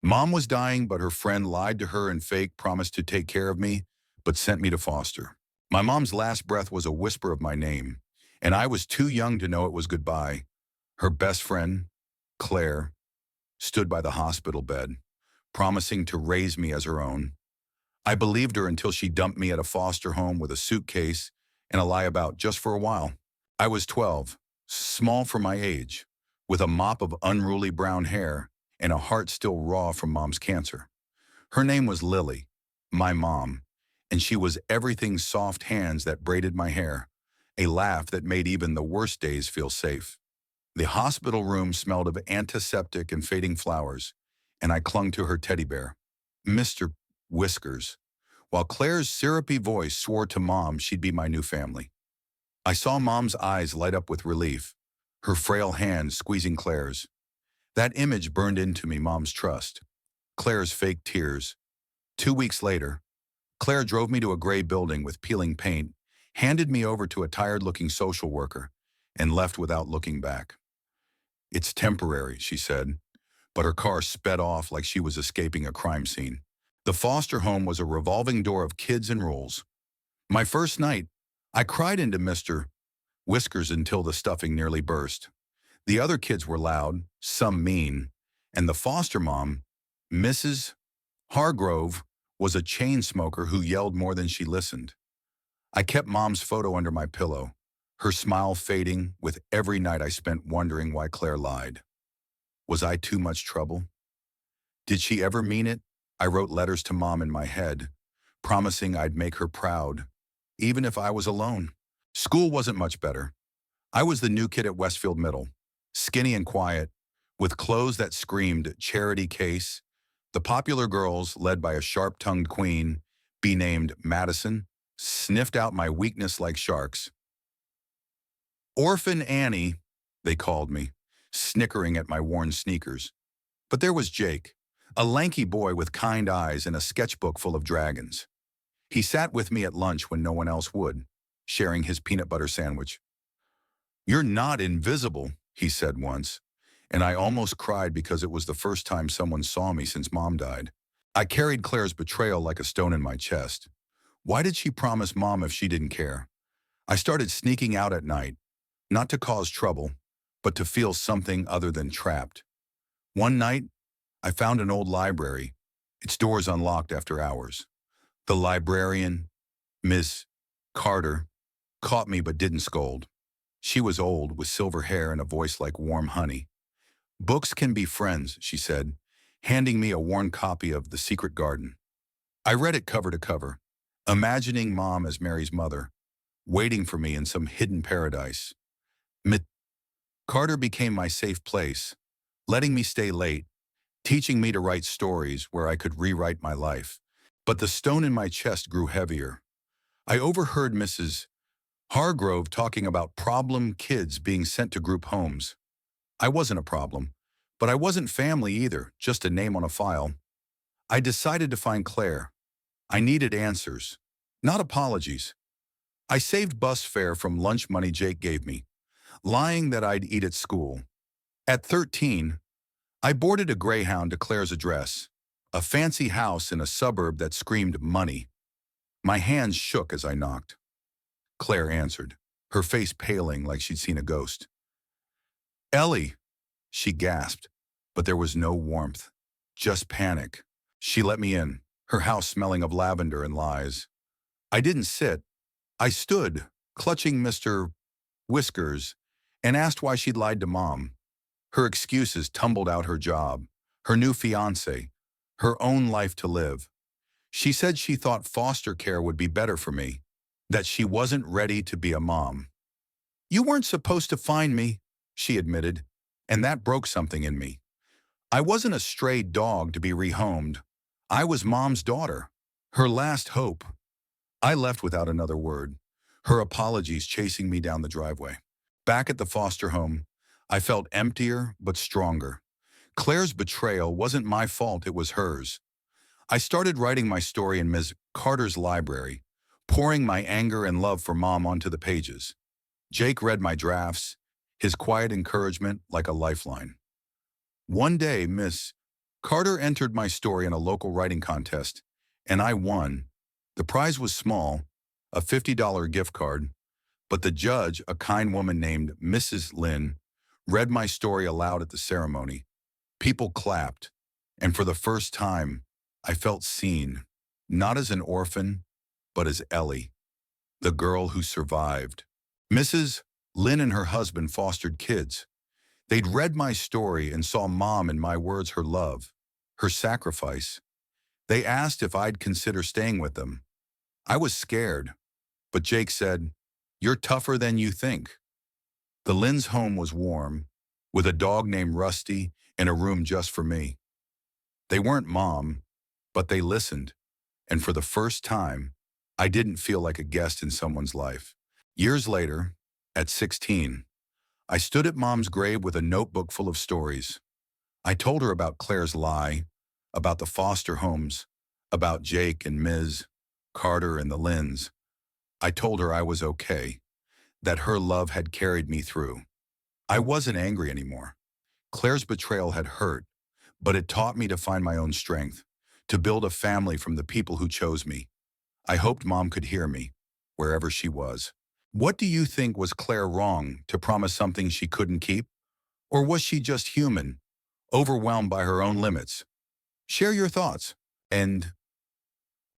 Mom was dying, but her friend lied to her and fake promised to take care of me, but sent me to foster. My mom's last breath was a whisper of my name, and I was too young to know it was goodbye. Her best friend, Claire, stood by the hospital bed, promising to raise me as her own. I believed her until she dumped me at a foster home with a suitcase and a lie about just for a while. I was 12, small for my age, with a mop of unruly brown hair and a heart still raw from mom's cancer. Her name was Lily, my mom, and she was everything soft hands that braided my hair, a laugh that made even the worst days feel safe. The hospital room smelled of antiseptic and fading flowers, and I clung to her teddy bear, Mr. Whiskers, while Claire's syrupy voice swore to Mom she'd be my new family. I saw Mom's eyes light up with relief, her frail hand squeezing Claire's. That image burned into me Mom's trust, Claire's fake tears. 2 weeks later, Claire drove me to a gray building with peeling paint, handed me over to a tired-looking social worker, and left without looking back. "It's temporary," she said, but her car sped off like she was escaping a crime scene. The foster home was a revolving door of kids and rules. My first night, I cried into Mr. Whiskers until the stuffing nearly burst. The other kids were loud, some mean, and the foster mom, Mrs. Hargrove, was a chain smoker who yelled more than she listened. I kept Mom's photo under my pillow, her smile fading with every night I spent wondering why Claire lied. Was I too much trouble? Did she ever mean it? I wrote letters to Mom in my head, promising I'd make her proud, even if I was alone. School wasn't much better. I was the new kid at Westfield Middle, skinny and quiet, with clothes that screamed charity case. The popular girls, led by a sharp-tongued queen, be named Madison, sniffed out my weakness like sharks. Orphan Annie, they called me, snickering at my worn sneakers. But there was Jake, a lanky boy with kind eyes and a sketchbook full of dragons. He sat with me at lunch when no one else would, sharing his peanut butter sandwich. "You're not invisible," he said once, and I almost cried because it was the first time someone saw me since Mom died. I carried Claire's betrayal like a stone in my chest. Why did she promise Mom if she didn't care? I started sneaking out at night, not to cause trouble, but to feel something other than trapped. One night, I found an old library, its doors unlocked after hours. The librarian, Miss Carter, caught me but didn't scold. She was old, with silver hair and a voice like warm honey. "Books can be friends," she said, handing me a worn copy of The Secret Garden. I read it cover to cover, imagining Mom as Mary's mother, waiting for me in some hidden paradise. Miss Carter became my safe place, letting me stay late, teaching me to write stories where I could rewrite my life. But the stone in my chest grew heavier. I overheard Mrs. Hargrove talking about problem kids being sent to group homes. I wasn't a problem, but I wasn't family either, just a name on a file. I decided to find Claire. I needed answers, not apologies. I saved bus fare from lunch money Jake gave me, lying that I'd eat at school. At 13, I boarded a Greyhound to Claire's address, a fancy house in a suburb that screamed money. My hands shook as I knocked. Claire answered, her face paling like she'd seen a ghost. "Ellie," she gasped, but there was no warmth, just panic. She let me in, her house smelling of lavender and lies. I didn't sit. I stood, clutching Mr. Whiskers, and asked why she'd lied to Mom. Her excuses tumbled out: her job, her new fiancé, her own life to live. She said she thought foster care would be better for me, that she wasn't ready to be a mom. "You weren't supposed to find me," she admitted, and that broke something in me. I wasn't a stray dog to be rehomed. I was Mom's daughter, her last hope. I left without another word, her apologies chasing me down the driveway. Back at the foster home, I felt emptier but stronger. Claire's betrayal wasn't my fault, it was hers. I started writing my story in Ms. Carter's library, pouring my anger and love for Mom onto the pages. Jake read my drafts, his quiet encouragement like a lifeline. One day, Miss Carter entered my story in a local writing contest, and I won. The prize was small, a $50 gift card, but the judge, a kind woman named Mrs. Lynn, read my story aloud at the ceremony. People clapped, and for the first time, I felt seen, not as an orphan, but as Ellie, the girl who survived. Mrs. Lynn and her husband fostered kids. They'd read my story and saw Mom in my words her love, her sacrifice. They asked if I'd consider staying with them. I was scared, but Jake said, "You're tougher than you think." The Lynn's home was warm, with a dog named Rusty and a room just for me. They weren't Mom, but they listened, and for the first time, I didn't feel like a guest in someone's life. Years later, at 16, I stood at Mom's grave with a notebook full of stories. I told her about Claire's lie, about the foster homes, about Jake and Ms. Carter and the Lynns. I told her I was okay, that her love had carried me through. I wasn't angry anymore. Claire's betrayal had hurt, but it taught me to find my own strength, to build a family from the people who chose me. I hoped Mom could hear me, wherever she was. What do you think? Was Claire wrong to promise something she couldn't keep? Or was she just human, overwhelmed by her own limits? Share your thoughts. And